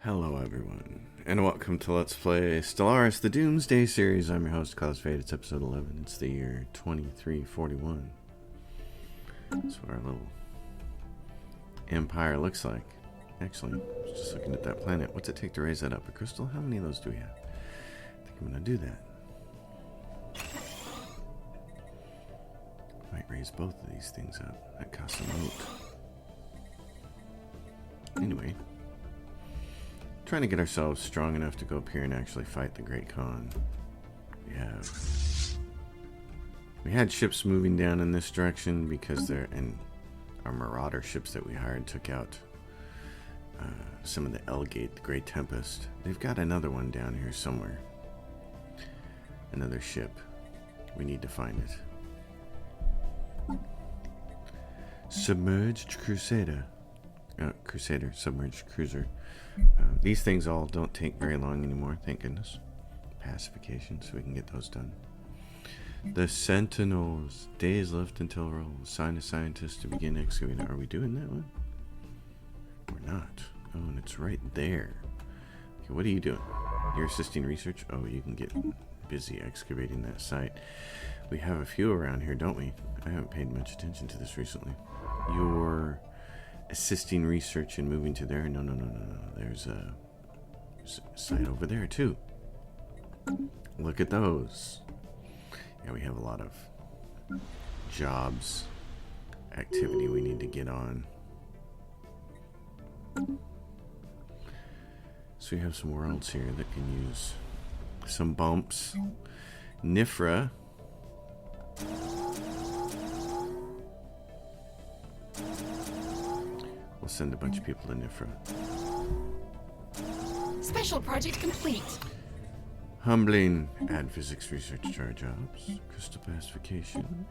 Hello everyone, and welcome to Let's Play Stellaris, the Doomsday series. I'm your host, Cause Fate. It's episode 11. It's the year 2341. That's what our little empire looks like. Actually, I was just looking at that planet. What's it take to raise that up? A crystal? How many of those do we have? I think I'm going to do that. Might raise both of these things up. That costs a moat. Anyway. Trying to get ourselves strong enough to go up here and actually fight the Great Khan. We had ships moving down in this direction because our marauder ships that we hired took out some of the Elgate, the Great Tempest. They've got another one down here somewhere. Another ship. We need to find it. Submerged Crusader. Submerged Cruiser. These things all don't take very long anymore, thank goodness. Pacification, so we can get those done. The Sentinels. Days left until roll. Assign a scientist to begin excavating. Are we doing that one? We're not. Oh, and it's right there. Okay, what are you doing? You're assisting research? Oh, you can get busy excavating that site. We have a few around here, don't we? I haven't paid much attention to this recently. You're assisting research and moving to there. No. There's a site over there too. Look at those. Yeah, we have a lot of jobs, activity we need to get on. So we have some worlds here that can use some bumps. Nifra. We'll send a bunch of people to Nifra. Special project complete. Humbling. Add physics research to our jobs. Crystal pacification.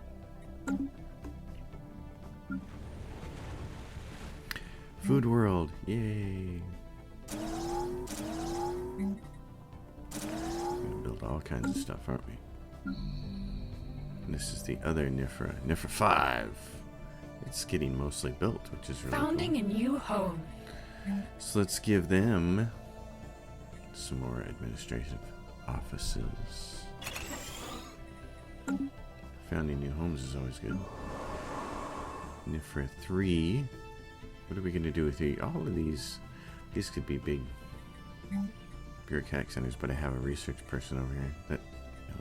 Food world. Yay. We're gonna build all kinds of stuff, aren't we? And this is the other Nifra. Nifra 5. It's getting mostly built, which is really Founding cool. a new home. So let's give them some more administrative offices. Founding new homes is always good. Nifra 3. What are we going to do with all of these? These could be big bureaucratic centers, but I have a research person over here that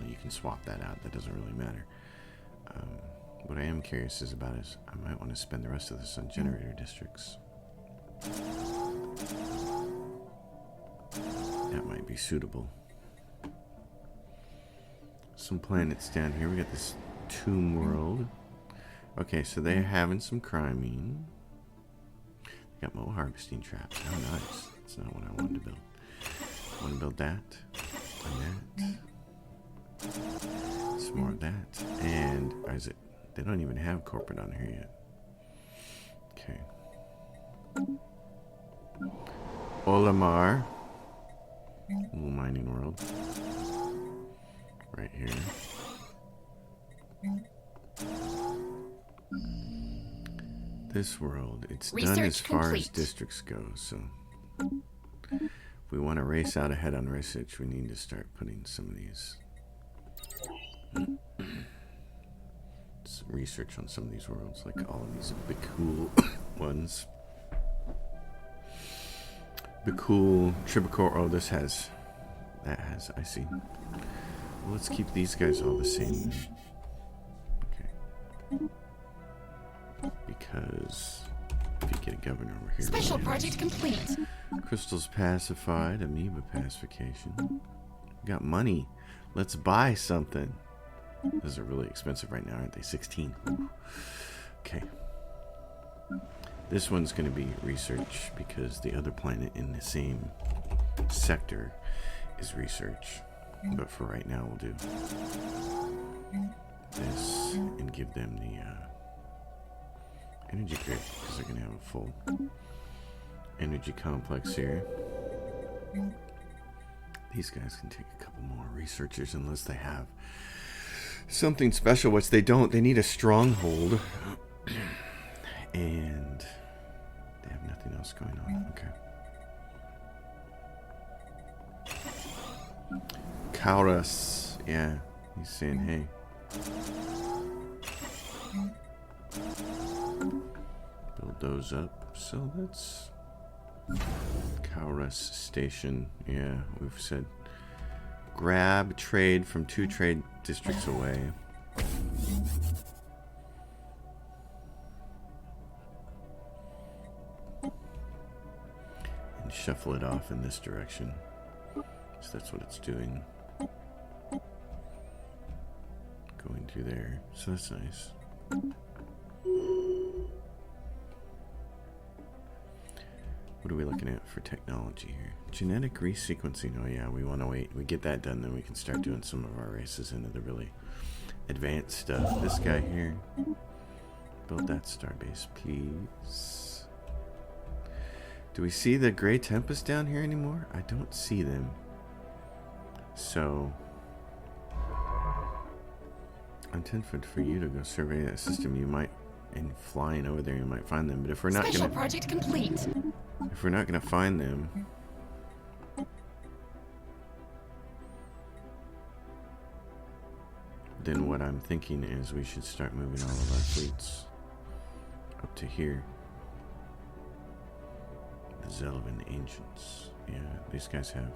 you can swap that out. That doesn't really matter. What I am curious about is I might want to spend the rest of this on generator districts. That might be suitable. Some planets down here. We got this tomb world. Okay, so they're having some criming. Got more harvesting traps. Oh, nice. That's not what I wanted to build. I want to build that and that. Some more of that. And is it? They don't even have corporate on here yet. Okay. Olimar. Little mining world. Right here. This world, it's done as far as districts go, so if we want to race out ahead on research, we need to start putting some of these research on some of these worlds, like all of these big cool ones. Big cool Tribicore. Oh, that has, I see. Well, let's keep these guys all the same. Okay. Because if you get a governor over here. Special project complete. Crystals pacified, amoeba pacification. We got money. Let's buy something. Those are really expensive right now, aren't they? 16. Ooh. Okay. This one's going to be research because the other planet in the same sector is research. But for right now, we'll do this and give them the energy grid because they're going to have a full energy complex here. These guys can take a couple more researchers unless they have something special, which they don't. They need a stronghold. And they have nothing else going on. Okay. Kaurus. Yeah, he's saying hey. Build those up. So that's Kaurus Station. Yeah, we've said grab trade from 2 trade districts away. And shuffle it off in this direction. So that's what it's doing. Going through there. So that's nice. What are we looking at for technology here? Genetic resequencing. Oh yeah, we want to wait. We get that done, then we can start doing some of our races into the really advanced stuff. This guy here. Build that starbase, please. Do we see the Grey Tempest down here anymore? I don't see them. So I'm tempted for you to go survey that system. You might, and flying over there, you might find them. But if we're not Special gonna, project complete. if we're not gonna find them, then what I'm thinking is we should start moving all of our fleets up to here. The Zelvin Ancients. Yeah, these guys have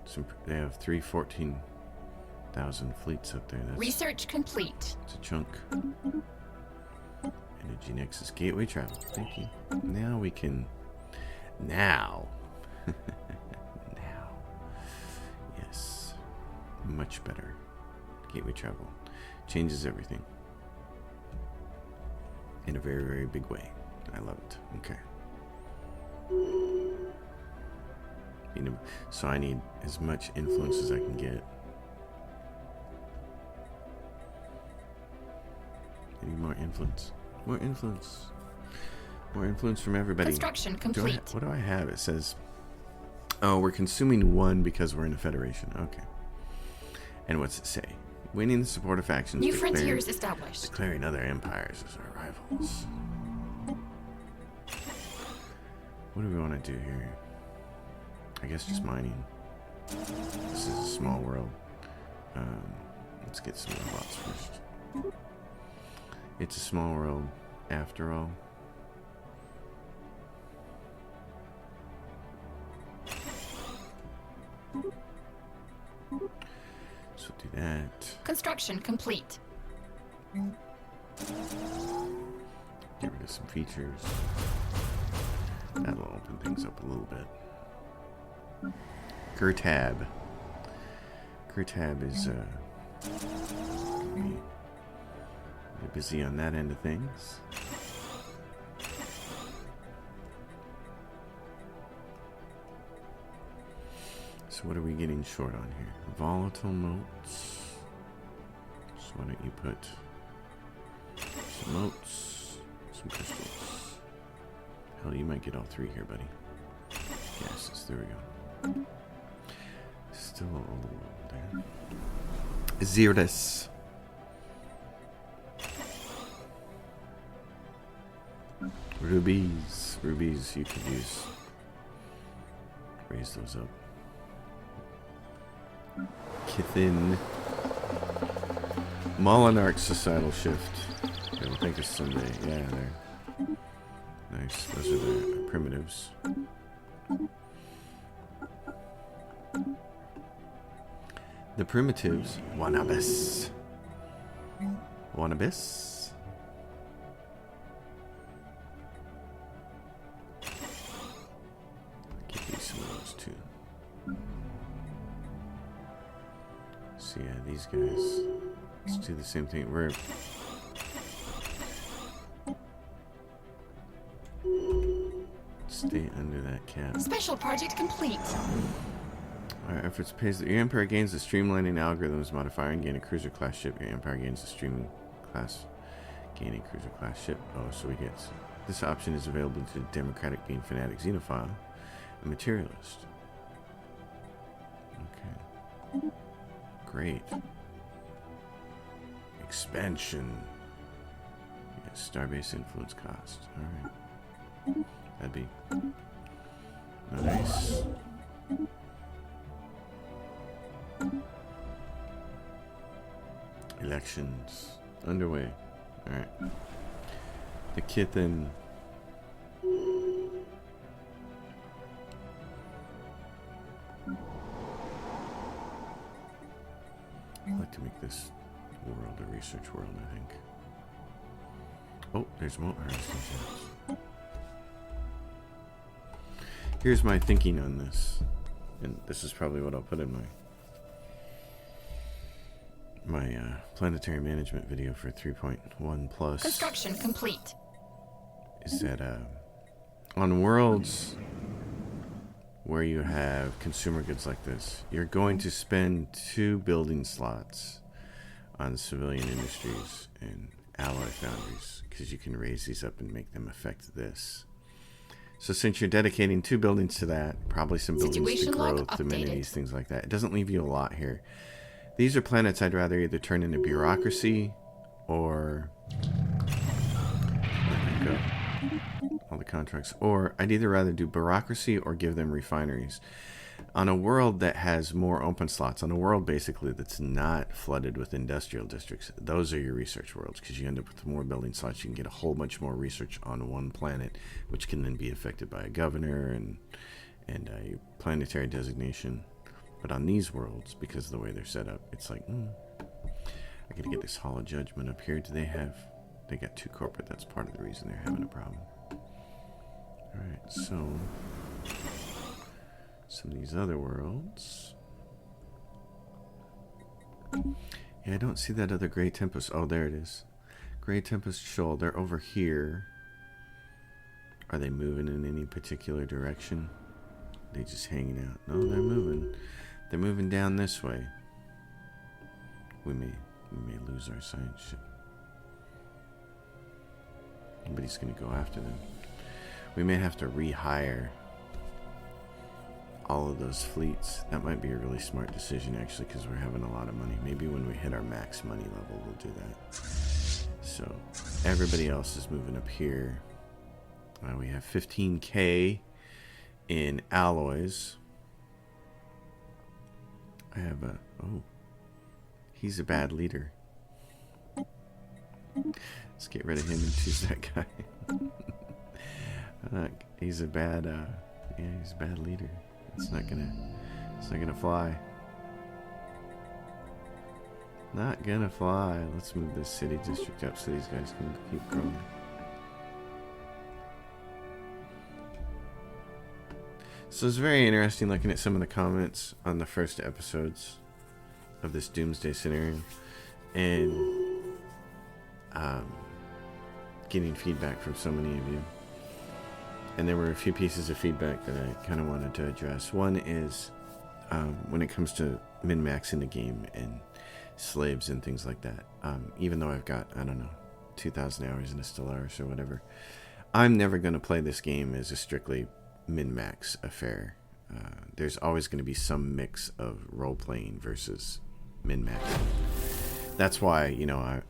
some. They have 14,000 fleets up there. That's, Research complete. it's a chunk. Energy Nexus Gateway travel. Thank you. Now we can. Now. Now. Yes. Much better. Gateway travel changes everything in a very, very big way. I love it. Okay. So I need as much influence as I can get. I need more influence. More influence. More influence from everybody. Construction complete. What do I have? It says, oh, we're consuming 1 because we're in a federation. Okay. And what's it say? Winning the support of factions. New frontiers established. Declaring other empires as our rivals. What do we want to do here? I guess just mining. This is a small world. Let's get some robots first. It's a small world after all. So do that. Construction complete. Get rid of some features. That'll open things up a little bit. Gertab. Gertab is we're busy on that end of things. So what are we getting short on here? Volatile motes. So why don't you put some motes, some crystals. Hell, you might get all 3 here, buddy. Gases, there we go. Still a little there. Xerdas. Rubies. Rubies you could use. Raise those up. Kithin. Molinarch societal shift. It'll take us someday. Yeah, there. Nice. Those are the primitives. The primitives. Wanabis. Wanabis. Give you some of those too. So yeah, these guys. Let's do the same thing. We're stay under that cap. Special project complete. Our efforts pays. Your empire gains the streamlining algorithms modifier and gain a cruiser class ship. Your empire gains the streaming class. Gain a cruiser class ship. Oh, so we get this option is available to democratic being fanatic xenophile and materialist. Okay. Great. Expansion. Yes, starbase influence cost. Alright. That'd be nice. actions underway. Alright. The Kithen. I'd like to make this world a research world, I think. Oh, there's more harvesting shafts. Here's my thinking on this. And this is probably what I'll put in my planetary management video for 3.1 plus. Construction complete. Is that on worlds where you have consumer goods like this, you're going to spend 2 building slots on civilian industries and alloy foundries, because you can raise these up and make them affect this. So since you're dedicating 2 buildings to that, probably some buildings to Situation log growth, amenities, updated. things like that, it doesn't leave you a lot here. These are planets I'd rather either turn into bureaucracy or go. All the contracts, or I'd either rather do bureaucracy or give them refineries. On a world that has more open slots, on a world basically that's not flooded with industrial districts, those are your research worlds, because you end up with more building slots. You can get a whole bunch more research on one planet, which can then be affected by a governor and a planetary designation. But on these worlds, because of the way they're set up, it's like, I gotta get this Hall of Judgment up here. They got 2 corporate. That's part of the reason they're having a problem. Alright, so some of these other worlds. Yeah, I don't see that other Grey Tempest. Oh, there it is. Grey Tempest Shoal. They're over here. Are they moving in any particular direction? They just hanging out? No, they're moving. They're moving down this way. We may lose our science ship. Nobody's going to go after them. We may have to rehire all of those fleets. That might be a really smart decision, actually, because we're having a lot of money. Maybe when we hit our max money level, we'll do that. So everybody else is moving up here. We have 15K in alloys. I have he's a bad leader. Let's get rid of him and choose that guy. He's a bad he's a bad leader. It's not gonna fly. Not gonna fly. Let's move this city district up so these guys can keep growing. So it's very interesting looking at some of the comments on the first episodes of this Doomsday scenario and getting feedback from so many of you. And there were a few pieces of feedback that I kind of wanted to address. One is when it comes to min-maxing the game and slaves and things like that. Even though I've got, 2,000 hours in a Stellaris or whatever, I'm never going to play this game as a strictly min-max affair. There's always going to be some mix of role-playing versus min-maxing. That's why,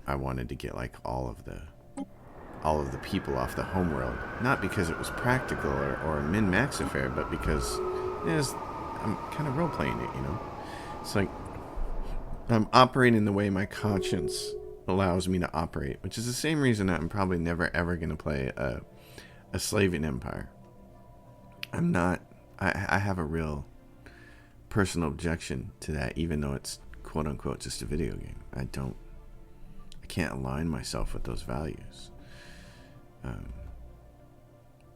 I wanted to get like all of the people off the homeworld, not because it was practical or a min-max affair, but because I'm kind of role-playing it, It's like I'm operating the way my conscience allows me to operate, which is the same reason I'm probably never ever going to play a slaving empire. I'm not. I have a real personal objection to that, even though it's quote unquote just a video game. I can't align myself with those values.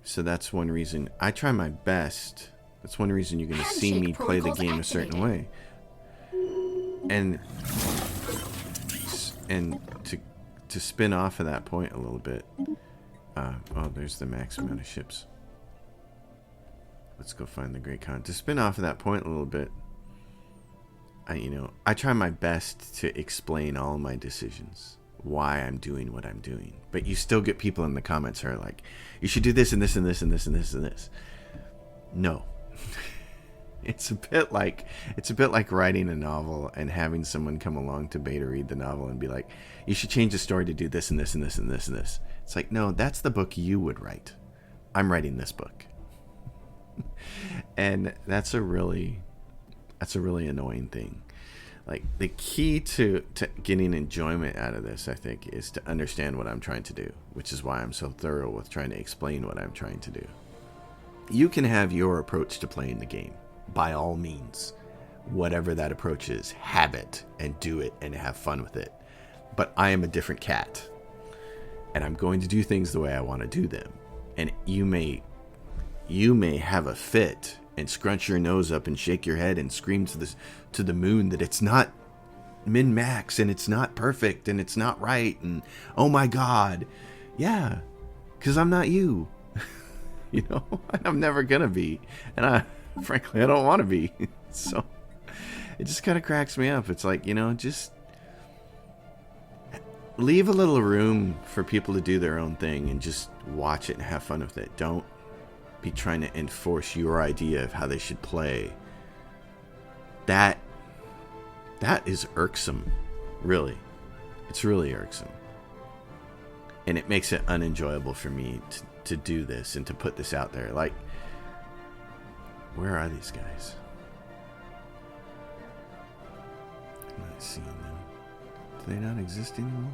So that's one reason I try my best. That's one reason you're going to see me play the game a certain way. And to spin off of that point a little bit. There's the max amount of ships. Let's go find the Great Khan. To spin off of that point a little bit, I try my best to explain all my decisions, why I'm doing what I'm doing. But you still get people in the comments who are like, you should do this and this and this and this and this and this. No. It's a bit like writing a novel and having someone come along to beta read the novel and be like, you should change the story to do this and this and this and this and this. It's like, no, that's the book you would write. I'm writing this book. And that's a really annoying thing. Like, the key to getting enjoyment out of this, I think, is to understand what I'm trying to do, which is why I'm so thorough with trying to explain what I'm trying to do. You can have your approach to playing the game, by all means. Whatever that approach is, have it and do it and have fun with it. But I am a different cat, and I'm going to do things the way I want to do them. And you may have a fit and scrunch your nose up and shake your head and scream to the moon that it's not min-max and it's not perfect and it's not right and oh my god. Yeah, because I'm not you. You know, I'm never gonna be, and frankly I don't want to be. So it just kind of cracks me up. It's like, you know, just leave a little room for people to do their own thing and just watch it and have fun with it. Don't be trying to enforce your idea of how they should play. That is irksome, really. It's really irksome, and it makes it unenjoyable for me to do this and to put this out there. Like, where are these guys? I'm not seeing them. Do they not exist anymore?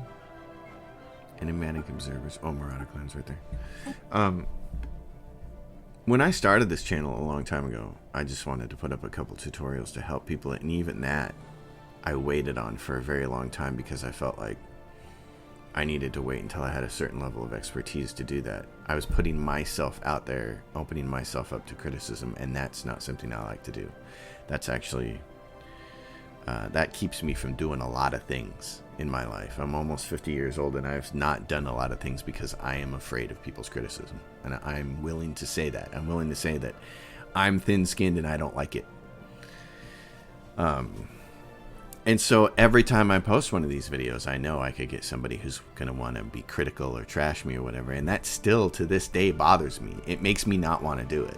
Enigmatic observers. Oh, Marauder clans right there. When I started this channel a long time ago, I just wanted to put up a couple tutorials to help people, and even that I waited on for a very long time because I felt like I needed to wait until I had a certain level of expertise to do that. I was putting myself out there, opening myself up to criticism, and that's not something I like to do. That's actually, that keeps me from doing a lot of things in my life. I'm almost 50 years old, and I've not done a lot of things because I am afraid of people's criticism. And I'm willing to say that. I'm willing to say that I'm thin-skinned and I don't like it. And so every time I post one of these videos, I know I could get somebody who's going to want to be critical or trash me or whatever. And that still, to this day, bothers me. It makes me not want to do it.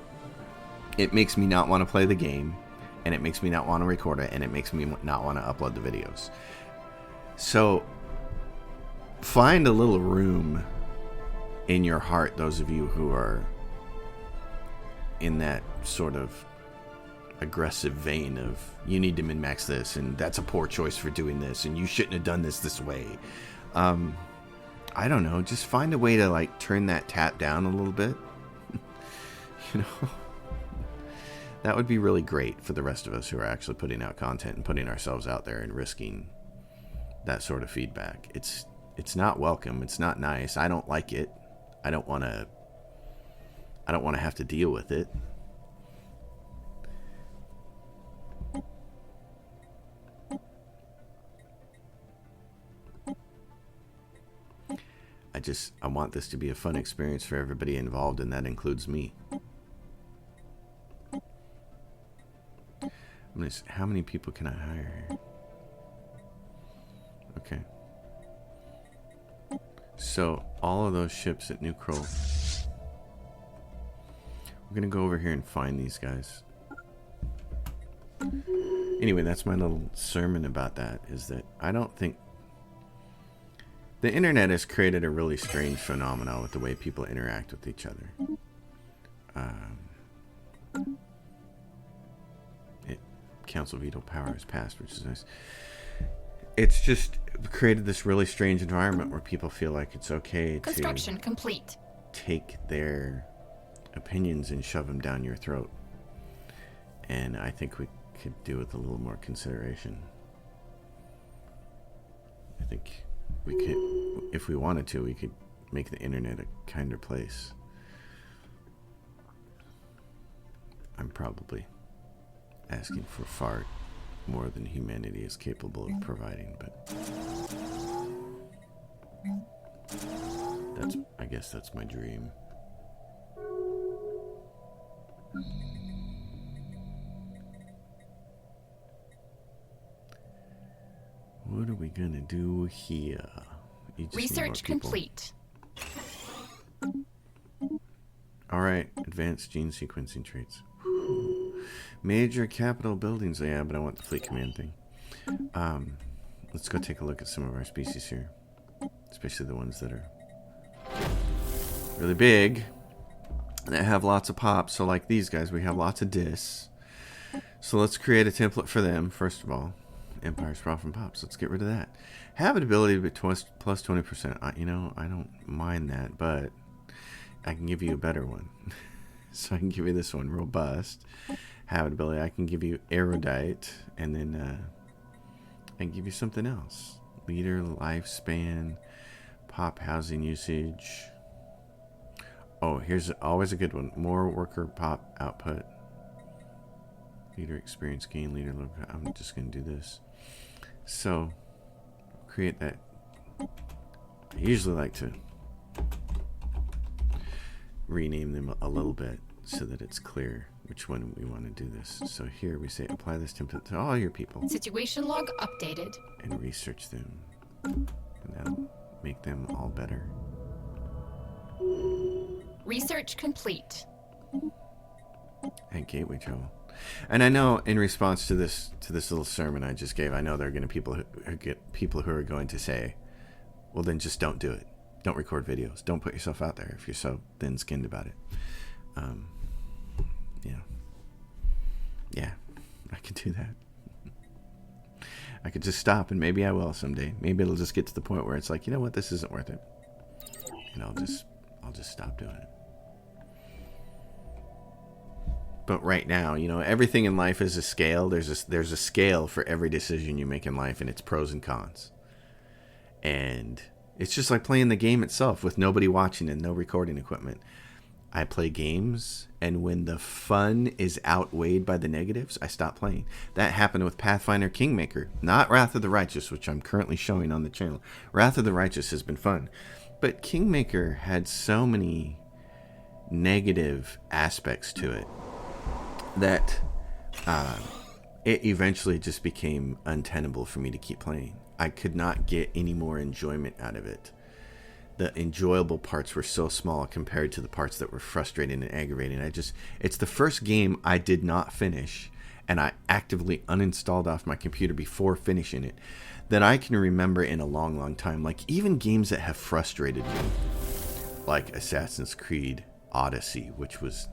It makes me not want to play the game. And it makes me not want to record it. And it makes me not want to upload the videos. So find a little room in your heart, those of you who are in that sort of aggressive vein of you need to min-max this and that's a poor choice for doing this and you shouldn't have done this way. I don't know, just find a way to like turn that tap down a little bit. You know, that would be really great for the rest of us who are actually putting out content and putting ourselves out there and risking that sort of feedback. It's not welcome. It's not nice. I don't like it. I don't want to have to deal with it. I want this to be a fun experience for everybody involved, and that includes me. How many people can I hire here? Okay. So, all of those ships at New Crow. We're going to go over here and find these guys. Anyway, that's my little sermon about that, is that I don't think... The internet has created a really strange phenomenon with the way people interact with each other. Council veto power is passed, which is nice. It's just created this really strange environment where people feel like it's okay Construction complete. Take their opinions and shove them down your throat. And I think we could do with a little more consideration. I think we could, if we wanted to, we could make the internet a kinder place. I'm probably asking for far more than humanity is capable of providing, but I guess that's my dream. What are we gonna do here? Research complete. Alright, advanced gene sequencing traits. Major capital buildings. Yeah, but I want the fleet command thing. Let's go take a look at some of our species here. Especially the ones that are really big. That have lots of pops. So like these guys, we have lots of dis. So let's create a template for them, first of all. Empire Sprawl from Pops. Let's get rid of that. Habitability plus 20%. I don't mind that, but I can give you a better one. So I can give you this one, Robust. Habitability. I can give you Erudite, and then I can give you something else. Leader, lifespan, pop housing usage. Oh, here's always a good one. More worker pop output. Leader experience gain, leader look. I'm just going to do this. So, create that. I usually like to rename them a little bit so that it's clear which one we want to do this. So here we say apply this template to all your people. Situation log updated. And research them. And that'll make them all better. Research complete. And gateway travel. And I know in response to this little sermon I just gave, I know there are going to be people who are going to say, well, then just don't do it. Don't record videos. Don't put yourself out there if you're so thin-skinned about it. Yeah, I can do that. I could just stop, and maybe I will someday. Maybe it'll just get to the point where it's like, you know what, this isn't worth it, and I'll just stop doing it. But right now, everything in life is a scale. There's a scale for every decision you make in life, and it's pros and cons. And it's just like playing the game itself with nobody watching and no recording equipment. I play games, and when the fun is outweighed by the negatives, I stop playing. That happened with Pathfinder Kingmaker, not Wrath of the Righteous, which I'm currently showing on the channel. Wrath of the Righteous has been fun, but Kingmaker had so many negative aspects to it that it eventually just became untenable for me to keep playing. I could not get any more enjoyment out of it. The enjoyable parts were so small compared to the parts that were frustrating and aggravating. It's the first game I did not finish, and I actively uninstalled off my computer before finishing it, that I can remember in a long, long time. Like, even games that have frustrated me, like Assassin's Creed Odyssey, which was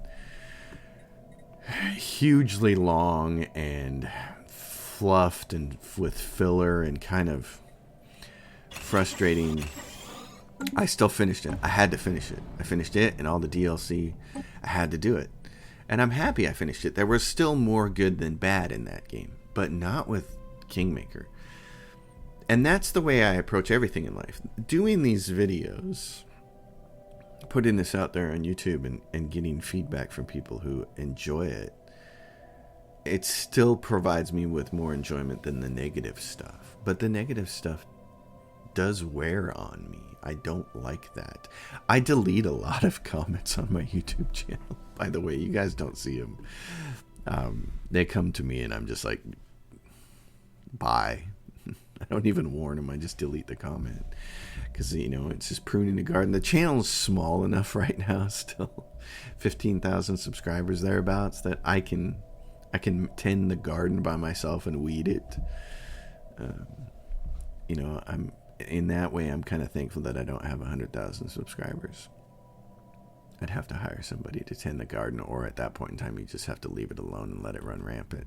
hugely long and fluffed and with filler and kind of frustrating. I still finished it. I had to finish it. I finished it and all the DLC. I had to do it. And I'm happy I finished it. There was still more good than bad in that game, but not with Kingmaker. And that's the way I approach everything in life. Doing these videos, putting this out there on YouTube and getting feedback from people who enjoy it, it still provides me with more enjoyment than the negative stuff. But the negative stuff does wear on me. I don't like that. I delete a lot of comments on my YouTube channel. By the way, you guys don't see them. They come to me and I'm just like, bye. I don't even warn them. I just delete the comment. Because, it's just pruning the garden. The channel's small enough right now, still 15,000 subscribers thereabouts, that I can tend the garden by myself and weed it. I'm in that way. I'm kind of thankful that I don't have 100,000 subscribers. I'd have to hire somebody to tend the garden, or at that point in time, you just have to leave it alone and let it run rampant.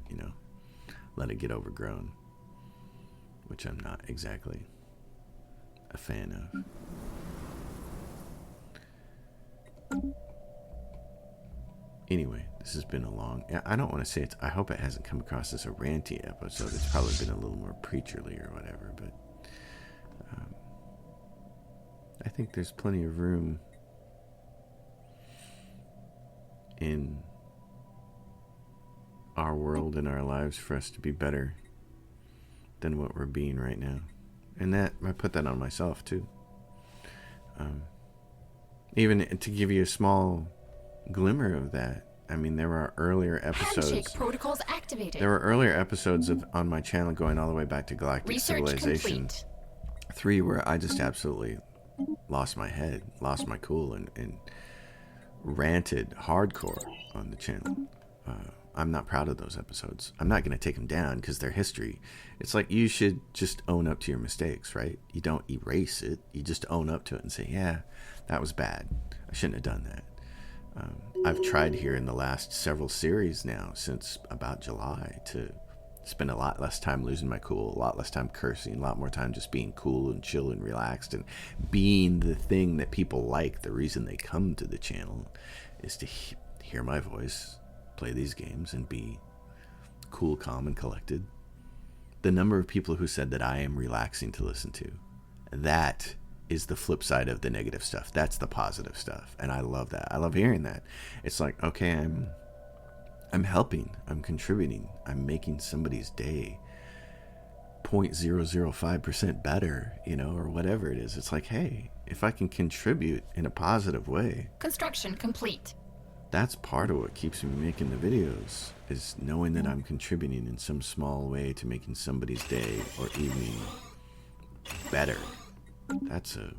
Let it get overgrown, which I'm not exactly a fan of. Anyway, this has been a long... I don't want to say I hope it hasn't come across as a ranty episode. It's probably been a little more preacherly or whatever, but I think there's plenty of room in our world and our lives for us to be better than what we're being right now. And that, I put that on myself too. Even to give you a small glimmer of that, I mean, there are earlier episodes. Handshake protocols activated. There were earlier episodes on my channel going all the way back to Galactic Research Civilization complete. 3, where I just absolutely lost my head, lost my cool, and ranted hardcore on the channel. I'm not proud of those episodes. I'm not going to take them down because they're history. It's like, you should just own up to your mistakes, right? You don't erase it. You just own up to it and say, yeah, that was bad. I shouldn't have done that. I've tried here in the last several series now, since about July, to Spend a lot less time losing my cool, a lot less time cursing, a lot more time just being cool and chill and relaxed and being the thing that people like. The reason they come to the channel is to hear my voice, play these games, and be cool, calm, and collected. The number of people who said that I am relaxing to listen to, that is the flip side of the negative stuff. That's the positive stuff, and I love that. I love hearing that. It's like, okay, I'm helping, I'm contributing, I'm making somebody's day 0.005% better, you know, or whatever it is. It's like, hey, if I can contribute in a positive way. Construction complete. That's part of what keeps me making the videos, is knowing that I'm contributing in some small way to making somebody's day or evening better. That's a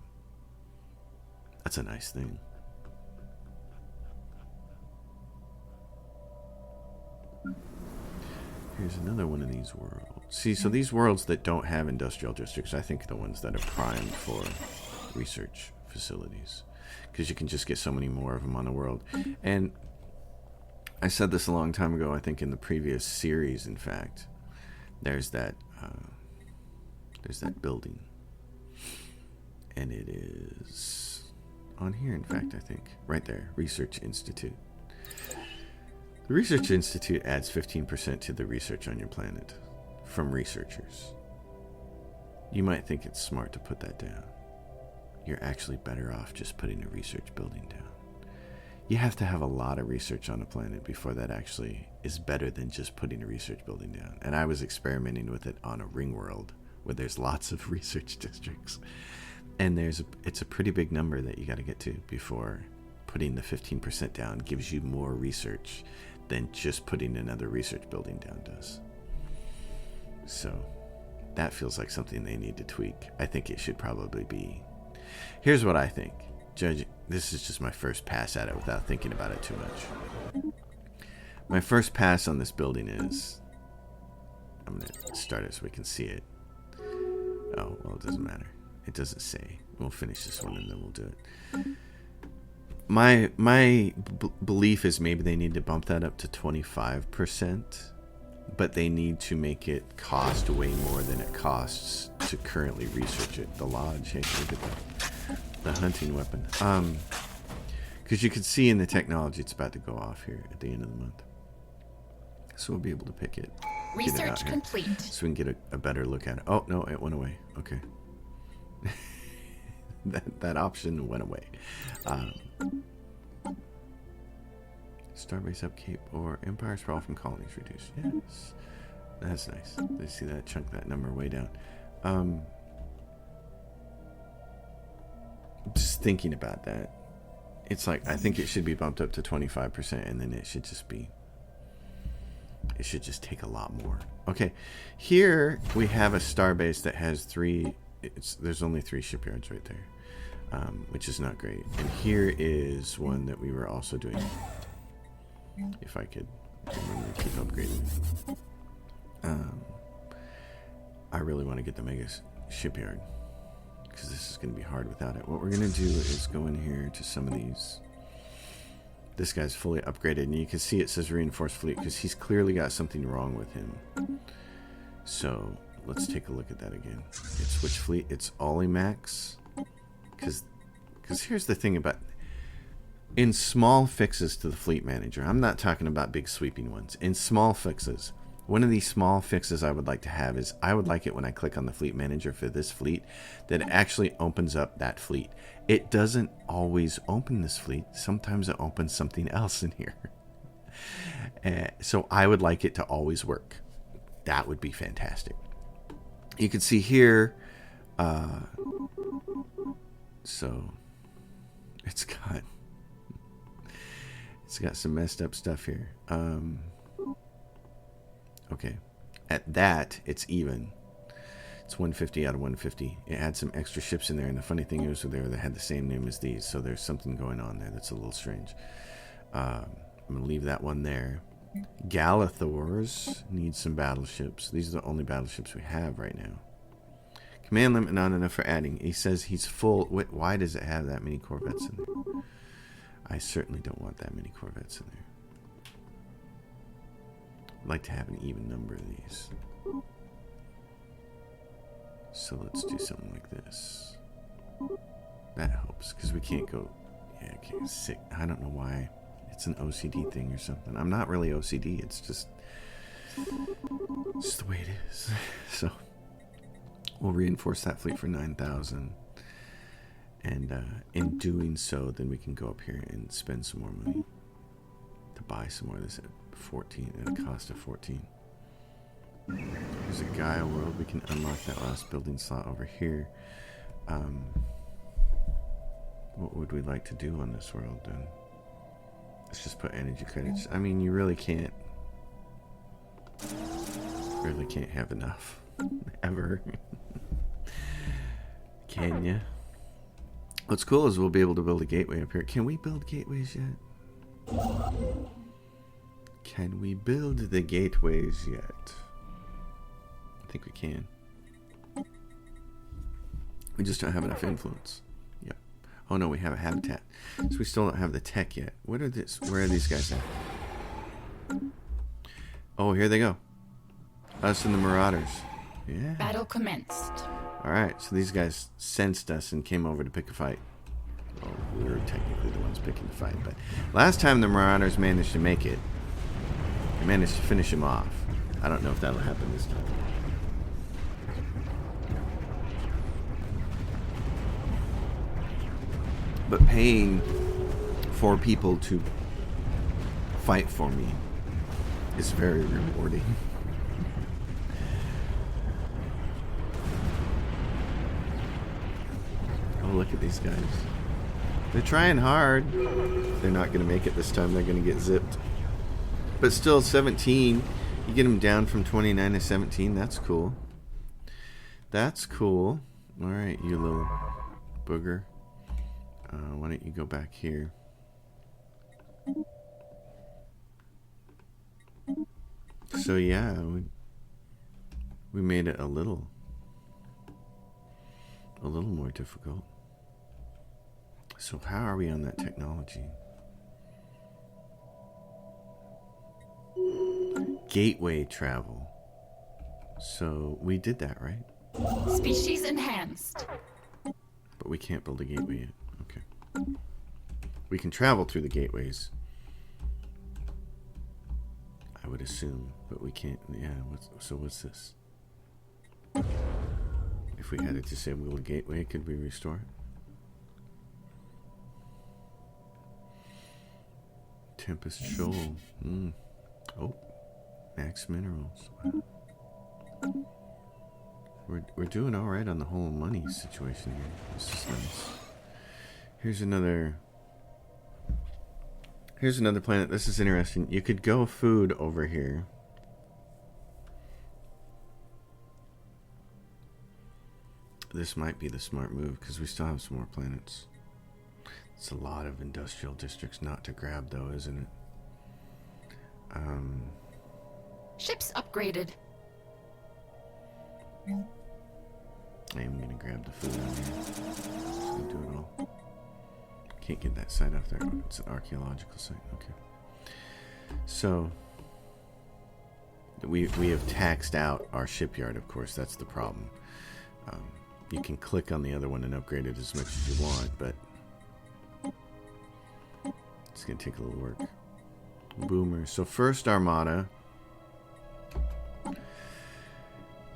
nice thing. Here's another one of these worlds. See, so these worlds that don't have industrial districts, I think, are the ones that are primed for research facilities, because you can just get so many more of them on the world. And I said this a long time ago, I think in the previous series, in fact, there's that building, and it is on here, in fact, I think, right there, Research Institute. The Research Institute adds 15% to the research on your planet from researchers. You might think it's smart to put that down. You're actually better off just putting a research building down. You have to have a lot of research on a planet before that actually is better than just putting a research building down. And I was experimenting with it on a ring world where there's lots of research districts. And it's a pretty big number that you got to get to before putting the 15% down gives you more research than just putting another research building down does. So that feels like something they need to tweak. I think it should probably be. Here's what I think. Judge, this is just my first pass at it without thinking about it too much. My first pass on this building is, I'm going to start it so we can see it. Oh, well, it doesn't matter. It doesn't say. We'll finish this one and then we'll do it. My belief is maybe they need to bump that up to 25%, but they need to make it cost way more than it costs to currently research it. The lodge, hey, look at that. The hunting weapon. Because you can see in the technology it's about to go off here at the end of the month. So we'll be able to pick it. Research complete. So we can get a better look at it. Oh, no, it went away. Okay. that option went away. Starbase upkeep or Empire sprawl from colonies reduced. Yes. That's nice. They see that chunk that number way down. Just thinking about that. It's like, I think it should be bumped up to 25%, and then it should just take a lot more. Okay, here we have a starbase that has there's only 3 shipyards right there, which is not great. And here is one that we were also doing. If I could remember to keep upgrading. I really want to get the mega shipyard, because this is going to be hard without it. What we're going to do is go in here to some of these. This guy's fully upgraded, and you can see it says reinforced fleet, because he's clearly got something wrong with him. So let's take a look at that again. It's which fleet? It's Olimax. Because here's the thing about, in small fixes to the fleet manager, I'm not talking about big sweeping ones. In small fixes, one of these small fixes I would like to have is, I would like it when I click on the fleet manager for this fleet, that it actually opens up that fleet. It doesn't always open this fleet. Sometimes it opens something else in here. So I would like it to always work. That would be fantastic. You can see here, so it's got some messed up stuff here. Okay, at that it's even. It's 150 out of 150. It had some extra ships in there, and the funny thing is, they had the same name as these, so there's something going on there that's a little strange. I'm gonna leave that one there. Galathors need some battleships. These are the only battleships we have right now. Command limit not enough for adding. He says he's full. Why does it have that many corvettes in there? I certainly don't want that many corvettes in there. I'd like to have an even number of these. So let's do something like this. That helps, because we can't go... Yeah, I can't sit. I don't know why. It's an OCD thing or something. I'm not really OCD. It's just the way it is. So we'll reinforce that fleet for 9,000. And in doing so, then we can go up here and spend some more money to buy some more of this at 14, at a cost of 14. There's a Gaia world. We can unlock that last building slot over here. What would we like to do on this world then? Let's just put energy credits. I mean, you really can't have enough ever. Can you? What's cool is we'll be able to build a gateway up here. Can we build gateways yet? Can we build the gateways yet? I think we can. We just don't have enough influence. Yep. Oh no, we have a habitat. So we still don't have the tech yet. Where are these guys at? Oh, here they go. Us and the Marauders. Yeah. Battle commenced. Alright, so these guys sensed us and came over to pick a fight. Well, we were technically the ones picking the fight, but last time the Marauders managed to make it, they managed to finish him off. I don't know if that'll happen this time. But paying for people to fight for me is very rewarding. Oh, look at these guys. They're trying hard. They're not going to make it this time. They're going to get zipped. But still, 17. You get them down from 29 to 17. That's cool. That's cool. All right, you little booger. Why don't you go back here? So yeah, we made it a little more difficult. So how are we on that technology? Gateway travel. So we did that, right? Species enhanced. But we can't build a gateway yet. Okay. We can travel through the gateways, I would assume, but we can't. Yeah. So what's this? If we had to disable the gateway, could we restore it? Tempest Shoal. Oh, max minerals. Wow. We're doing all right on the whole money situation here. This is nice. Here's another planet. This is interesting. You could go food over here. This might be the smart move because we still have some more planets. It's a lot of industrial districts not to grab though, isn't it? Ships upgraded. I am gonna grab the food out here. Just gonna do it all. Can't get that site off there. It's an archaeological site. Okay. So we have taxed out our shipyard, of course. That's the problem. You can click on the other one and upgrade it as much as you want, but it's gonna take a little work. Boomer. So first Armada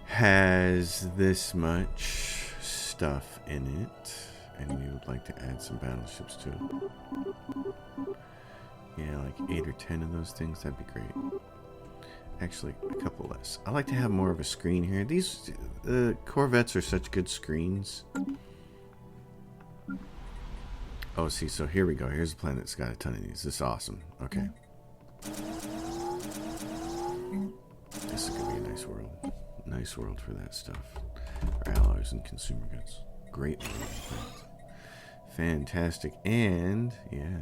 has this much stuff in it, and we would like to add some battleships to it. Yeah, like 8 or 10 of those things, that'd be great. Actually, a couple less. I like to have more of a screen here. These Corvettes are such good screens. Oh, see, so here we go. Here's a planet that's got a ton of these. This is awesome. Okay. This is going to be a nice world. Nice world for that stuff. Our alloys and consumer goods. Great world. Fantastic. And, yeah.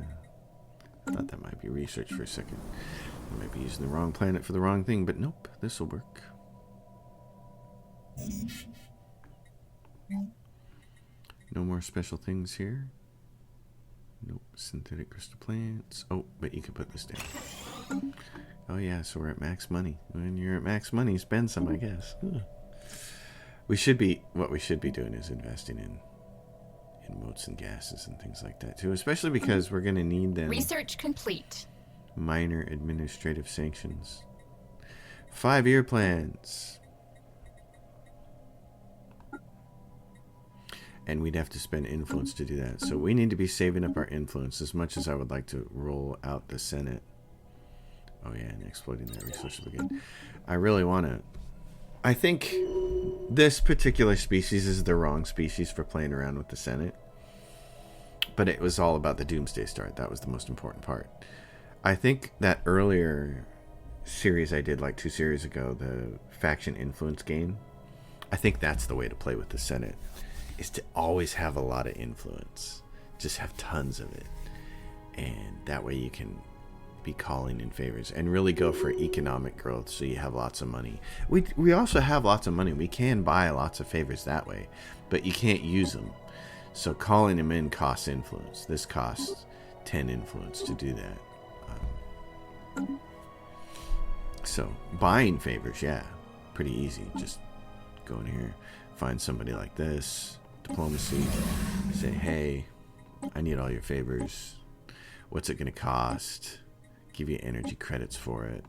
I thought that might be research for a second. I might be using the wrong planet for the wrong thing, but nope. This will work. No more special things here. Nope. Synthetic crystal plants. Oh, but you can put this down. Oh yeah, so we're at max money. When you're at max money, spend some, I guess. We should be, what we should be doing is investing in motes and gases and things like that too, especially because we're going to need them. Research complete. Minor administrative sanctions. 5-year plans. And we'd have to spend influence to do that. So we need to be saving up our influence as much as I would like to roll out the Senate. Oh yeah, and exploiting that resource again. I really want to. I think this particular species is the wrong species for playing around with the Senate. But it was all about the Doomsday start. That was the most important part. I think that earlier series I did like 2 series ago, the faction influence game, I think that's the way to play with the Senate, is to always have a lot of influence. Just have tons of it. And that way you can be calling in favors and really go for economic growth so you have lots of money. We also have lots of money. We can buy lots of favors that way, but you can't use them. So calling them in costs influence. This costs 10 influence to do that. So buying favors, yeah, pretty easy. Just go in here, find somebody like this, diplomacy, say, hey, I need all your favors. What's it going to cost? Give you energy credits for it.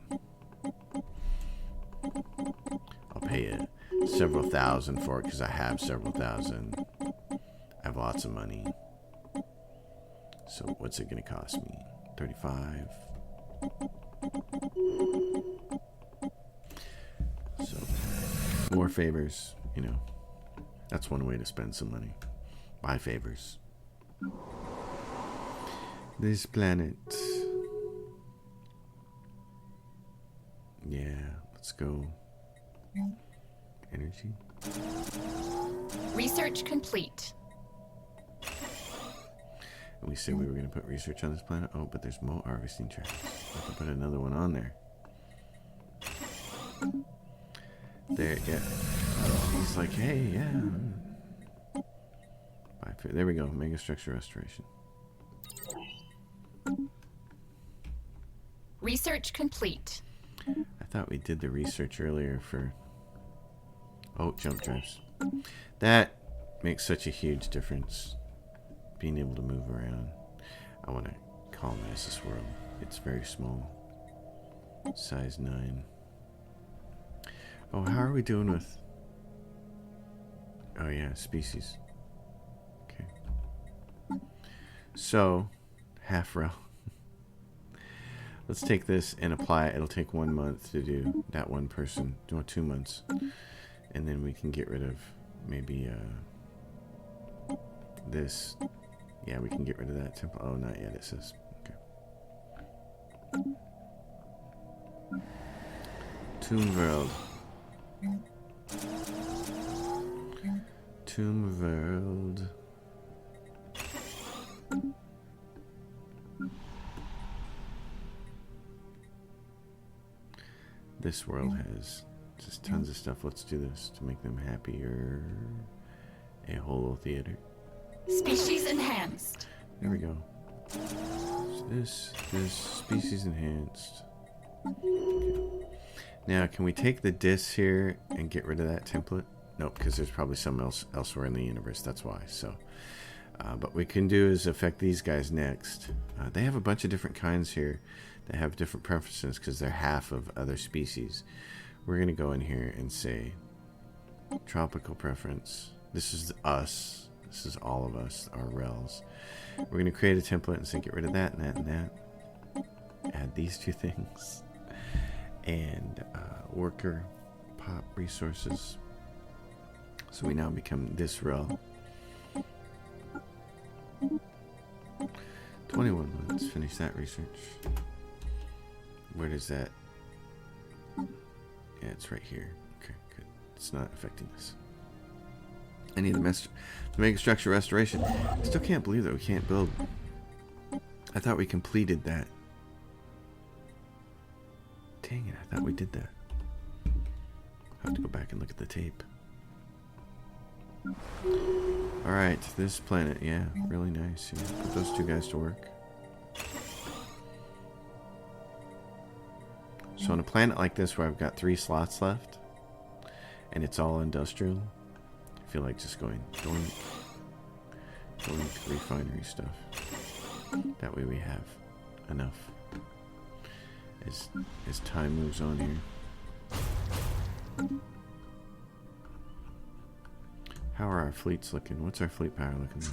I'll pay you several thousand for it because I have several thousand. I have lots of money. So what's it going to cost me? 35. So more favors, you know. That's one way to spend some money. Buy favors. This planet. Yeah, let's go. Energy. Research complete. And we said we were going to put research on this planet. Oh, but there's more harvesting tracks. I can put another one on there. There, yeah. He's like, hey, yeah. There we go. Megastructure restoration. Research complete. I thought we did the research earlier for... Oh, jump drives. That makes such a huge difference. Being able to move around. I want to colonize this world. It's very small. Size 9. Oh, how are we doing with... Oh yeah, species. Okay. So, half row. Let's take this and apply it. It'll take 1 month to do that one person. 2 months. And then we can get rid of maybe this. Yeah, we can get rid of that temple. Oh, not yet, it says. Okay. Tomb World. Tomb World. This world has just tons of stuff. Let's do this to make them happier. A holo theater. Species enhanced. There we go. So this species enhanced. Okay. Now, can we take the discs here and get rid of that template? Nope, because there's probably some elsewhere in the universe. That's why. So, but we can do is affect these guys next. They have a bunch of different kinds here. They have different preferences because they're half of other species. We're going to go in here and say tropical preference. This is us. This is all of us, our rels. We're going to create a template and say get rid of that and that and that. Add these 2 things. And worker pop resources. So we now become this rel. 21 months. Finish that research. Where does that? Yeah, it's right here. Okay, good. It's not affecting us. I need the megastructure restoration. I still can't believe that we can't build. I thought we completed that. Dang it, I thought we did that. I'll have to go back and look at the tape. Alright, this planet, yeah, really nice. Yeah, put those two guys to work. So on a planet like this where I've got 3 slots left, and it's all industrial, I feel like just going to refinery stuff. That way we have enough as time moves on here. How are our fleets looking? What's our fleet power looking like?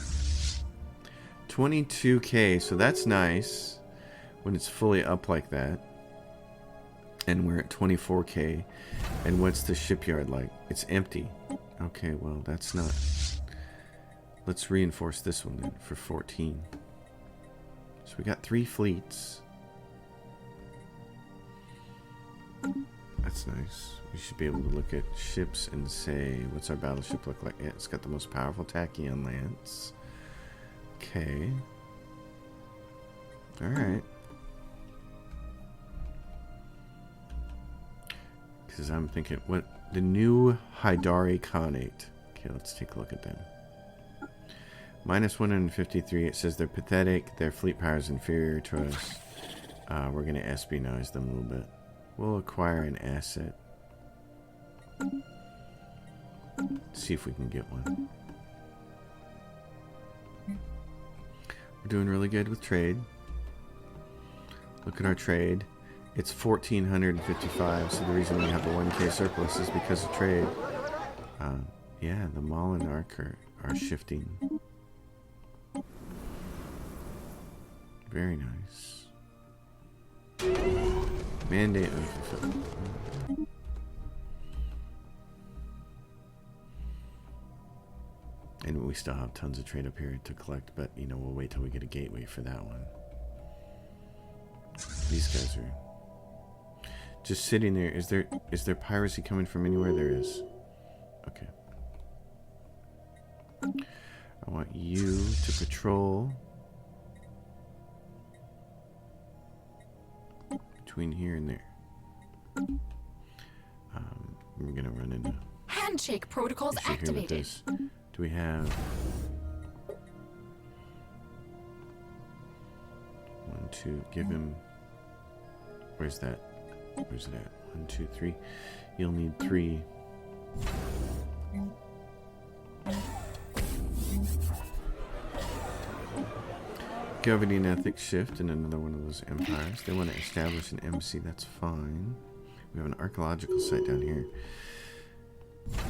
22k, so that's nice when it's fully up like that. And we're at 24k. And what's the shipyard like? It's empty. Okay, well, that's not... Let's reinforce this one then for 14. So we got 3 fleets. That's nice. We should be able to look at ships and say, what's our battleship look like? Yeah, it's got the most powerful Tachyon lance. Okay. Alright. Because I'm thinking, what? The new Hydari Khanate. Okay, let's take a look at them. Minus 153. It says they're pathetic. Their fleet power is inferior to us. We're going to espionage them a little bit. We'll acquire an asset. See if we can get one. We're doing really good with trade. Look at our trade. It's 1,455, so the reason we have a 1k surplus is because of trade. Yeah, the Maul and Ark are shifting. Very nice. Mandate unfulfilled. And we still have tons of trade up here to collect, but you know, we'll wait till we get a gateway for that one. These guys are just sitting there. Is there piracy coming from anywhere? There is. Okay. I want you to patrol between here and there. We're gonna run into handshake protocols activated. Do we have 1, 2? Give him. Where's that? Where's it at? 1, 2, 3. You'll need 3. Governing and ethics shift in another one of those empires. They want to establish an embassy. That's fine. We have an archaeological site down here.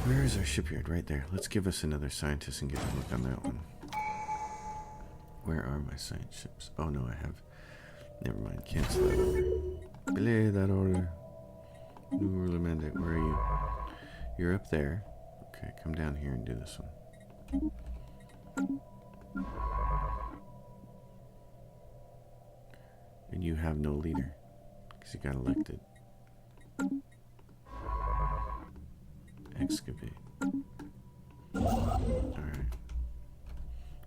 Where is our shipyard? Right there. Let's give us another scientist and get a look on that one. Where are my science ships? Oh no, I have. Never mind. Cancel that order. Belay that order. New ruler mandate. Where are you? You're up there. Okay, come down here and do this one. And you have no leader because you got elected. Excavate. Alright.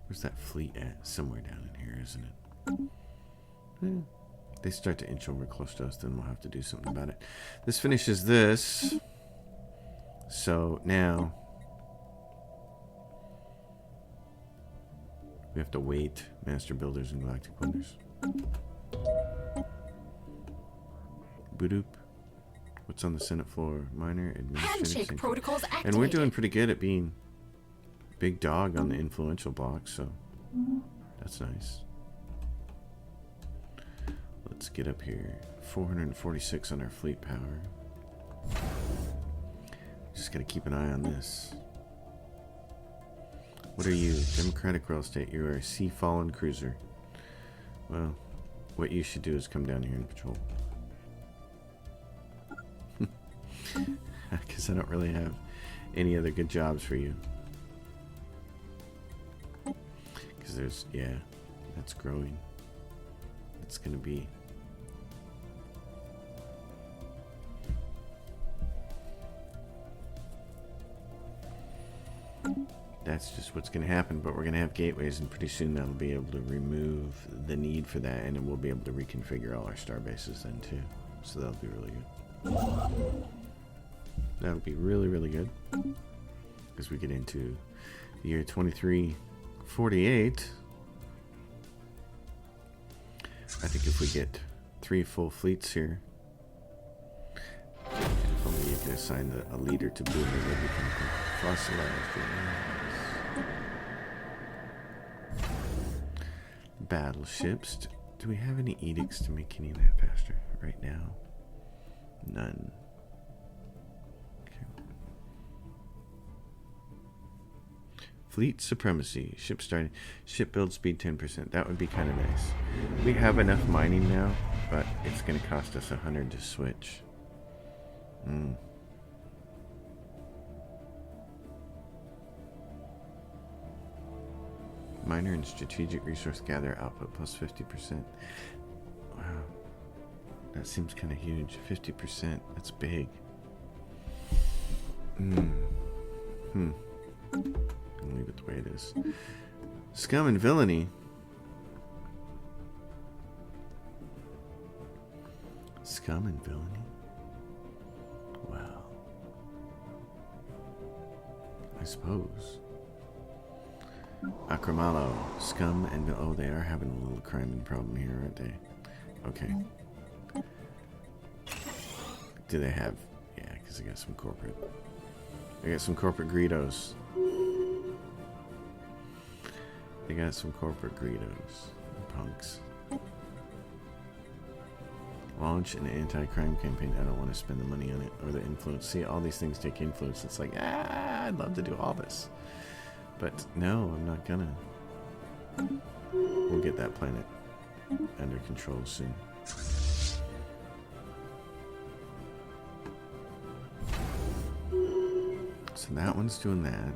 Where's that fleet at? Somewhere down in here, isn't it? They start to inch over close to us, then we'll have to do something about it. This finishes this. So now we have to wait. Master Builders and Galactic Wonders. Boop. What's on the Senate floor? Minor administrative handshake protocols activated. And we're doing pretty good at being big dog on the influential block, so that's nice. Let's get up here. 446 on our fleet power. Just gotta keep an eye on this. What are you? Democratic Real Estate. You are a Sea Fallen Cruiser. Well, what you should do is come down here and patrol. Because I don't really have any other good jobs for you. Because there's, yeah, that's growing. It's going to be. That's just what's going to happen, but we're going to have gateways, and pretty soon that'll be able to remove the need for that, and then we'll be able to reconfigure all our star bases then too. So that'll be really good. That'll be really, really good. as we get into the year 2348. I think if we get 3 full fleets here, if only you can assign a leader to Boomer, they become fossilized. Battleships. Do we have any edicts to make any of that faster right now? None. Okay. Fleet supremacy. Ship build speed 10%. That would be kind of nice. We have enough mining now, but it's going to cost us 100 to switch. Minor and strategic resource gather output plus 50%. Wow. That seems kind of huge. 50%. That's big. I'll leave it the way it is. Scum and villainy. Scum and villainy? Wow. I suppose. Acromalo, scum, and oh, they are having a little crime problem here, aren't they? Okay. Do they have? Yeah, because they got some corporate. They got some corporate Greedos. They got some corporate Greedos. Punks. Launch an anti-crime campaign. I don't want to spend the money on it or the influence. See, all these things take influence. It's like, I'd love to do all this. But no, I'm not gonna. We'll get that planet under control soon. So that one's doing that.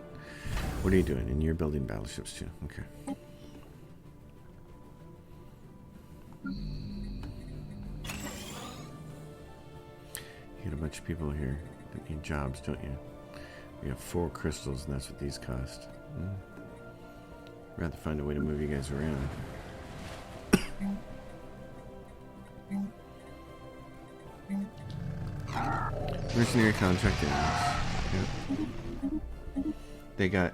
What are you doing? And you're building battleships too. Okay. You get a bunch of people here that need jobs, don't you? We have 4 crystals, and that's what these cost. Rather find a way to move you guys around. Mercenary contract ends. Yep. They got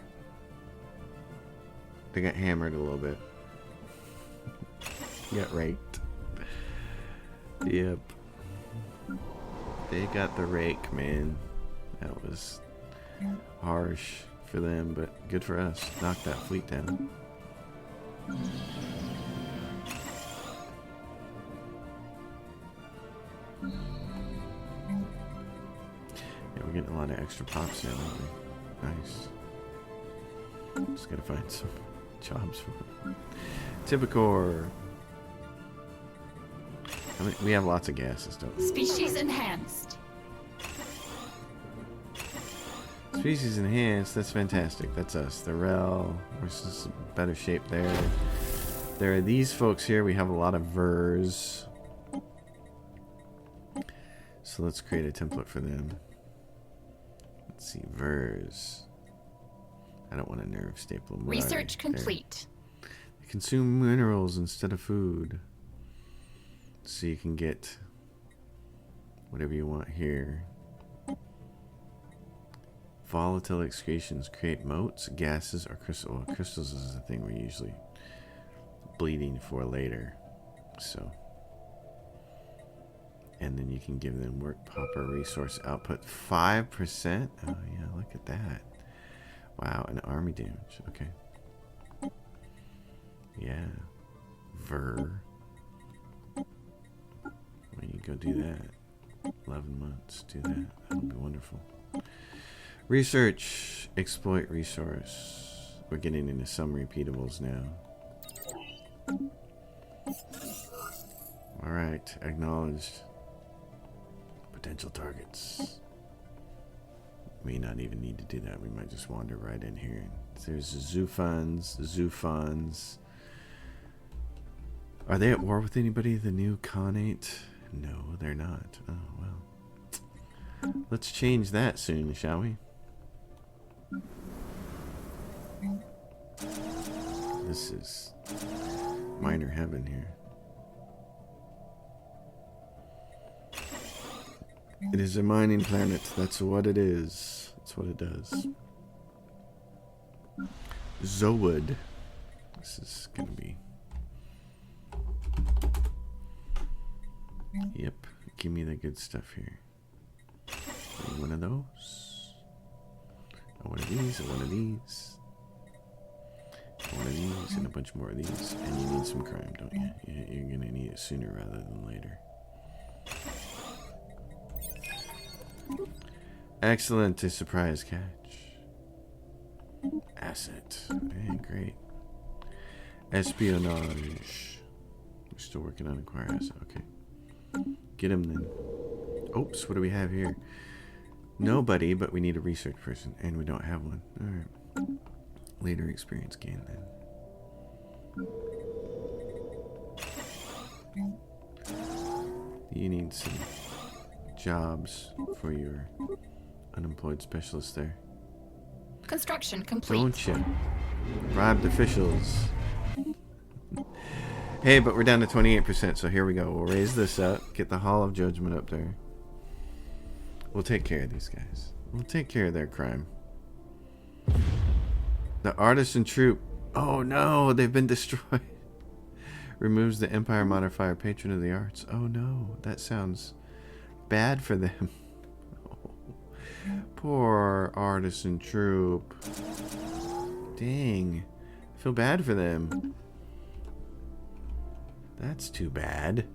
hammered a little bit. Got raked. Yep. They got the rake, man. That was harsh for them, but good for us. Knock that fleet down. Yeah, we're getting a lot of extra pops now, aren't we? Nice. Just gotta find some jobs for them. Typicor. I mean, we have lots of gases, don't we? Species enhanced. Species enhanced, that's fantastic. That's us. The Rel, we're just in better shape there. There are these folks here. We have a lot of Vers. So let's create a template for them. Let's see, Vers. I don't want to nerve staple them. Research complete. They consume minerals instead of food. So you can get whatever you want here. Volatile excretions create motes, gases, or crystals. Well, crystals is the thing we're usually bleeding for later. So, and then you can give them work popper resource output 5%. Oh yeah, look at that. Wow, and army damage. Okay. Yeah. Ver. When you go do that, 11 months. Do that. That'll be wonderful. Research, exploit resource. We're getting into some repeatables now. Alright, acknowledged. Potential targets. May not even need to do that. We might just wander right in here. There's Zufans. Are they at war with anybody? The new Khanate? No, they're not. Oh, well. Let's change that soon, shall we? This is minor heaven here. It is a mining planet. That's what it is. That's what it does. Zowood. This is gonna be. Yep. Give me the good stuff here. One of those. One of these. One of these. One of these and a bunch more of these. And you need some crime, don't you? You're gonna need it sooner rather than later. Excellent. A surprise catch. Asset. Man, great. Espionage. We're still working on acquire asset. Okay. Get him then. Oops, what do we have here? Nobody, but we need a research person. And we don't have one. Alright. Later experience gain then. You need some jobs for your unemployed specialist there. Construction complete. Don't you? Bribed officials. Hey, but we're down to 28%, so here we go. We'll raise this up. Get the Hall of Judgment up there. We'll take care of these guys. We'll take care of their crime. The artisan troop. Oh no, they've been destroyed. Removes the Empire modifier, patron of the arts. Oh no, that sounds bad for them. Oh, poor artisan troop. Dang. I feel bad for them. That's too bad.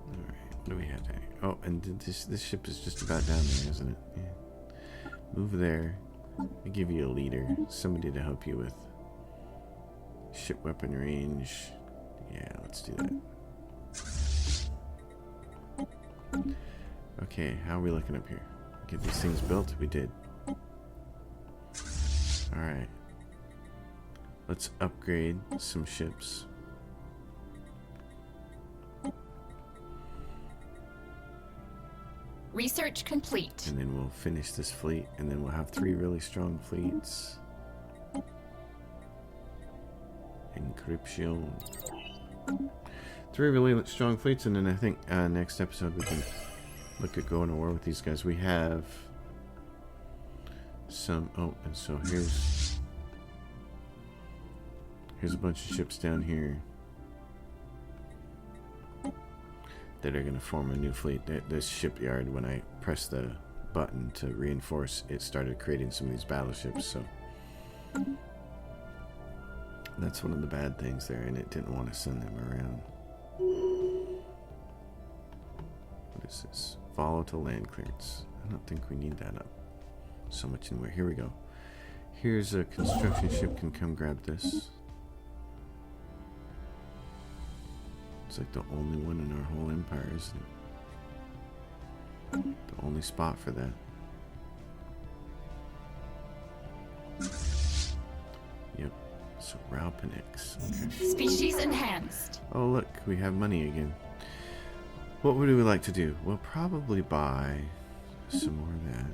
Alright, what do we have there? Oh, and this ship is just about down there, isn't it? Yeah. Move there. I give you a leader. Somebody to help you with ship weapon range. Yeah, let's do that. Okay, how are we looking up here? Get these things built? We did. Alright. Let's upgrade some ships. Research complete. And then we'll finish this fleet, and then we'll have 3 really strong fleets. Encryption. 3 really strong fleets, and then I think next episode we can look at going to war with these guys. We have some. Oh, and so here's a bunch of ships down here that are going to form a new fleet. This shipyard, when I pressed the button to reinforce, it started creating some of these battleships, so that's one of the bad things there, and it didn't want to send them around. What is this? Volatile land clearance. I don't think we need that up so much anywhere. Here we go. Here's a construction ship. Can come grab this. It's like the only one in our whole empire, isn't it? The only spot for that. Yep. So Raupenix. Okay. Species enhanced. Oh look, we have money again. What would we like to do? We'll probably buy some more of that.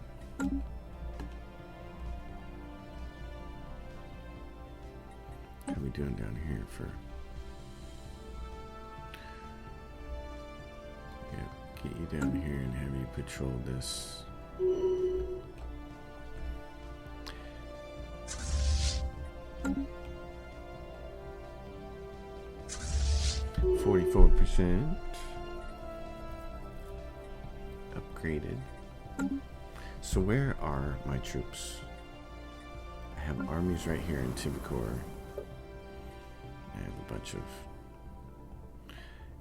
How are we doing down here for... Get you down here and have you patrol this. 44%. Upgraded. So where are my troops? I have armies right here in Tibicor. I have a bunch of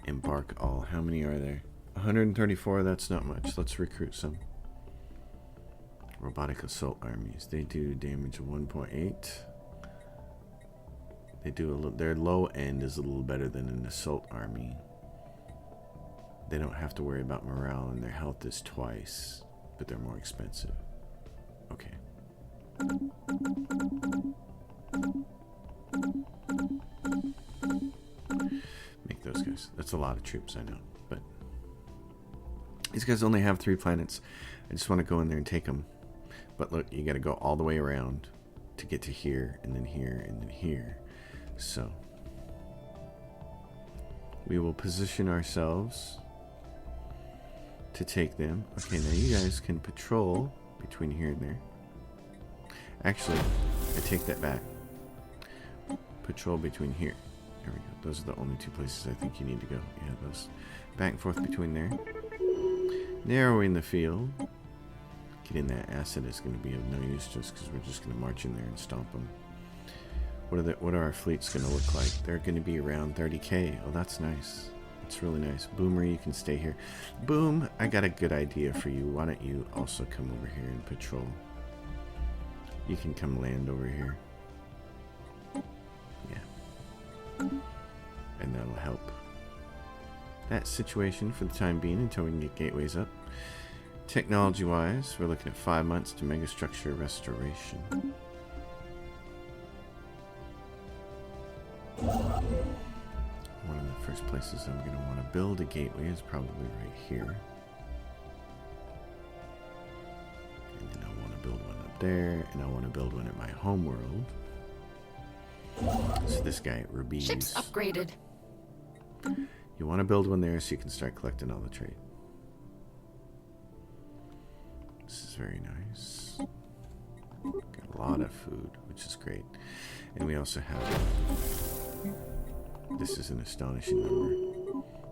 embark all. How many are there? 134, that's not much. Let's recruit some. Robotic assault armies. They do damage of 1.8. They do a little, their low end is a little better than an assault army. They don't have to worry about morale, and their health is twice, but they're more expensive. Okay. Make those guys. That's a lot of troops, I know, but these guys only have 3 planets. I just want to go in there and take them. But look, you got to go all the way around to get to here, and then here, and then here. So we will position ourselves to take them. Okay, now you guys can patrol between here and there. Actually, I take that back. Patrol between here. There we go. Those are the only two places I think you need to go. Yeah, those back and forth between there. Narrowing the field. Getting that asset is going to be of no use just because we're just going to march in there and stomp them. What are our fleets going to look like? They're going to be around 30k. Oh, that's nice. That's really nice. Boomer, you can stay here. Boom, I got a good idea for you. Why don't you also come over here and patrol? You can come land over here. Yeah. And that'll help that situation for the time being until we can get gateways up. Technology-wise, we're looking at 5 months to megastructure restoration. One of the first places I'm going to want to build a gateway is probably right here. And then I want to build one up there, and I want to build one at my home world. So this guy, Rubies. Ships upgraded. You want to build one there so you can start collecting all the trade. This is very nice. Got a lot of food, which is great. And we also have... This is an astonishing number.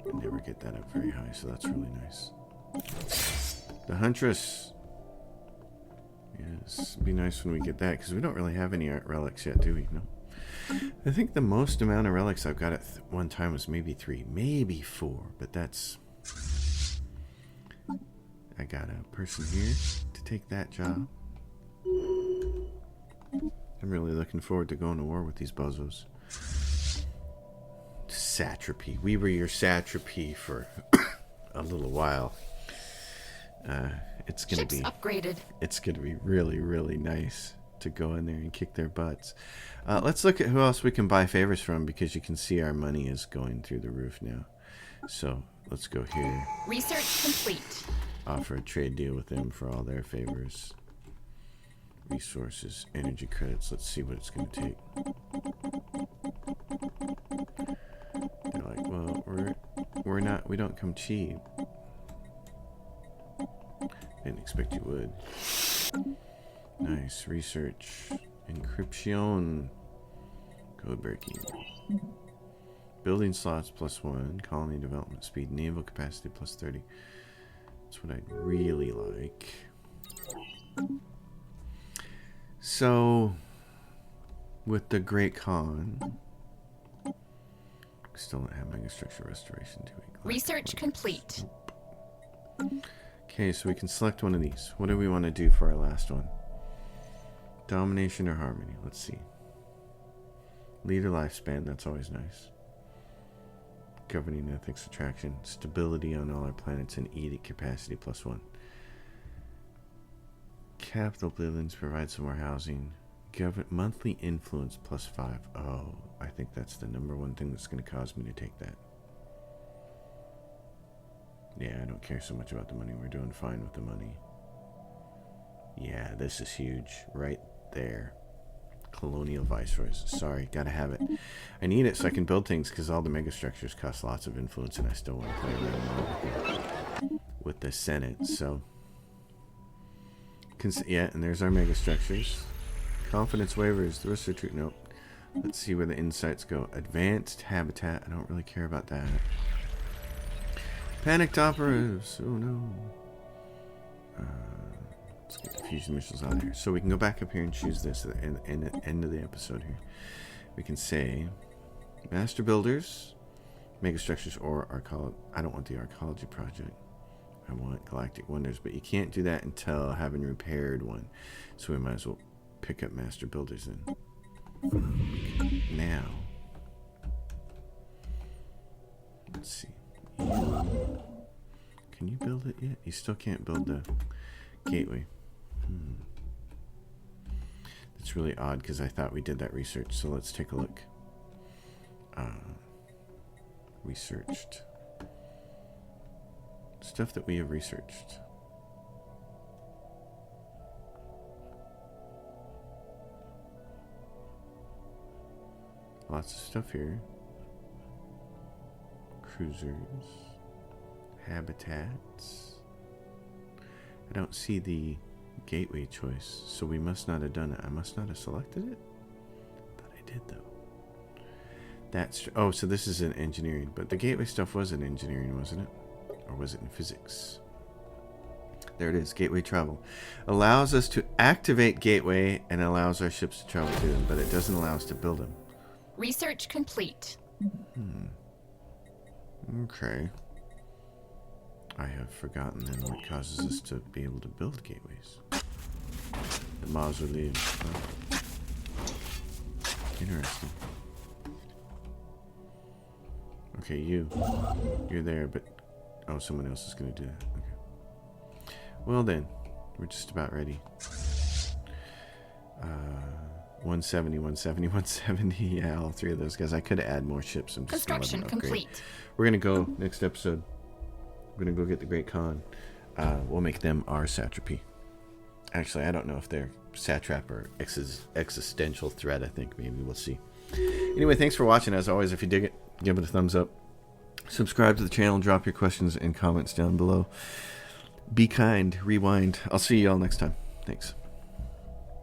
I never get that up very high, so that's really nice. The Huntress. Yes, it'd be nice when we get that, because we don't really have any relics yet, do we? No. I think the most amount of relics I've got at one time was maybe 3, maybe 4, but that's... I got a person here to take that job. I'm really looking forward to going to war with these bozos. Satrapy. We were your satrapy for a little while. It's gonna be upgraded. It's gonna be really, really nice to go in there and kick their butts. Let's look at who else we can buy favors from, because you can see our money is going through the roof now. So let's go here. Research complete. Offer a trade deal with them for all their favors. Resources, energy credits. Let's see what it's going to take. They're like, well, we don't come cheap. Didn't expect you would. Nice. Research. Encryption. Code breaking. Building slots +1. Colony development speed. Naval capacity +30. That's what I'd really like. So, with the Great Khan, we still don't have megastructure restoration, do we? Research complete. Okay, so we can select one of these. What do we want to do for our last one? Domination or harmony? Let's see. Leader lifespan, that's always nice. Governing ethics attraction. Stability on all our planets and edict capacity +1. Capital buildings provide some more housing. Monthly influence +5. Oh, I think that's the #1 thing that's going to cause me to take that. Yeah, I don't care so much about the money. We're doing fine with the money. Yeah, this is huge. Right there. Colonial Viceroys. Sorry, gotta have it. I need it so I can build things, because all the megastructures cost lots of influence, and I still want to play around with the Senate, so... Yeah, and there's our megastructures. Confidence waivers. The rest of the truth. Nope. Let's see where the insights go. Advanced habitat. I don't really care about that. Panicked operatives. Oh no. Let's get the fusion missiles out of here. So we can go back up here and choose this at the end of the episode here. We can say Master Builders, Megastructures, or Arcology. I don't want the Arcology project. I want Galactic Wonders, but you can't do that until having repaired one. So we might as well pick up Master Builders then. Now, let's see. Can you build it yet? You still can't build the gateway. That's really odd, because I thought we did that research. So let's take a look. Researched. Stuff that we have researched. Lots of stuff here. Cruisers. Habitats. I don't see the gateway choice. So we must not have done it. I must not have selected it? Thought I did, though. That's... Oh, so this is in engineering. But the gateway stuff was in engineering, wasn't it? Or was it in physics? There it is. Gateway travel. Allows us to activate gateway and allows our ships to travel to them. But it doesn't allow us to build them. Research complete. Okay. I have forgotten then what causes us to be able to build gateways. The mausoleum. Oh. Interesting. Okay, you're there, but oh, someone else is going to do that. Okay. Well then, we're just about ready. 170, 170, 170. Yeah, all three of those guys. I could add more ships. I'm just Construction complete. We're going to go next episode. We're going to go get the Great Khan. We'll make them our satrapy. Actually, I don't know if they're satrap or existential threat. I think maybe we'll see. Anyway, thanks for watching. As always, if you dig it, give it a thumbs up. Subscribe to the channel. Drop your questions and comments down below. Be kind. Rewind. I'll see you all next time. Thanks.